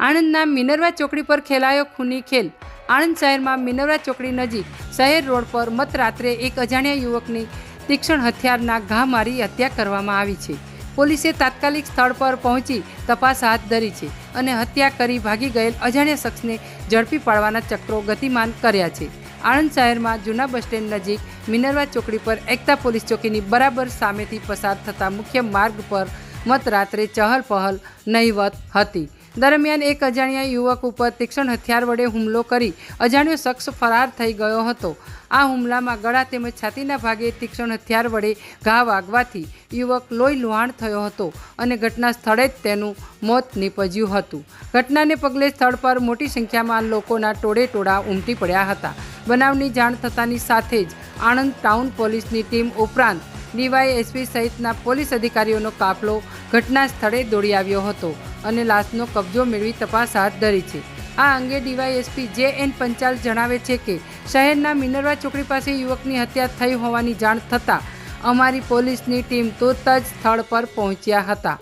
આણંદના મિનર્વા ચોકડી પર ખેલાયો ખૂની ખેલ। આણંદ શહેરમાં મિનર્વા ચોકડી નજીક શહેર રોડ પર મધરાત્રે એક અજાણ્યા યુવકની તીક્ષ્ણ હથિયારના ઘા મારી હત્યા કરવામાં આવી છે। પોલીસે તાત્કાલિક સ્થળ પર પહોંચી તપાસ હાથ ધરી છે અને હત્યા કરી ભાગી ગયેલ અજાણ્યા શખ્સને ઝડપી પાડવાના ચક્રો ગતિમાન કર્યા છે। આણંદ શહેરમાં જૂના બસ સ્ટેન્ડ નજીક મિનર્વા ચોકડી પર એકતા પોલીસ ચોકીની બરાબર સામેથી પસાર થતા મુખ્ય માર્ગ પર મધરાત્રે ચહલ પહલ નહીવત હતી। દરમિયાન એક અજાણ્યા યુવક ઉપર તીક્ષ્ણ હથિયાર વડે હુમલો કરી અજાણ્યો શખ્સ ફરાર થઈ ગયો હતો। આ હુમલામાં ગળા તેમજ છાતીના ભાગે તીક્ષ્ણ હથિયાર વડે ઘા વાગવાથી યુવક લોહી લુહાણ થયો હતો અને ઘટના સ્થળે જ તેનું મોત નીપજ્યું હતું। ઘટનાને પગલે સ્થળ પર મોટી સંખ્યામાં લોકોના ટોળે ઉમટી પડ્યા હતા। બનાવની જાણ થતાની સાથે જ આણંદ ટાઉન પોલીસની ટીમ ઉપરાંત ડીવાયએસપી સહિતના પોલીસ અધિકારીઓનો કાફલો ઘટના સ્થળે દોડી આવ્યો હતો અને લાશનો કબજો મેળવી તપાસ હાથ ધરી છે। આ અંગે ડીવાયએસપી જે.એન. પંચાલ જણાવે છે કે શહેરના મિનર્વા ચોકડી પાસે યુવકની હત્યા થઈ હોવાની જાણ થતાં અમારી પોલીસની ટીમ તુરત જ સ્થળ પર પહોંચ્યા હતા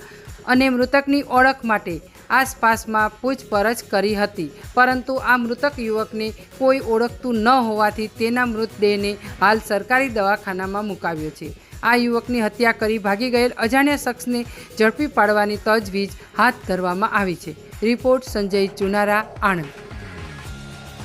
અને મૃતકની ઓળખ માટે આસપાસમાં પૂછપરછ કરી હતી, પરંતુ આ મૃતક યુવકને કોઈ ઓળખતું ન હોવાથી તેના મૃતદેહને હાલ સરકારી દવાખાનામાં મુકાવ્યો છે। આ યુવકની હત્યા કરી ભાગી ગયેલ અજાણ્યા શખ્સને ઝડપી પાડવાની તજવીજ હાથ ધરવામાં આવી છે। રિપોર્ટ સંજય ચુનારા, આણંદ।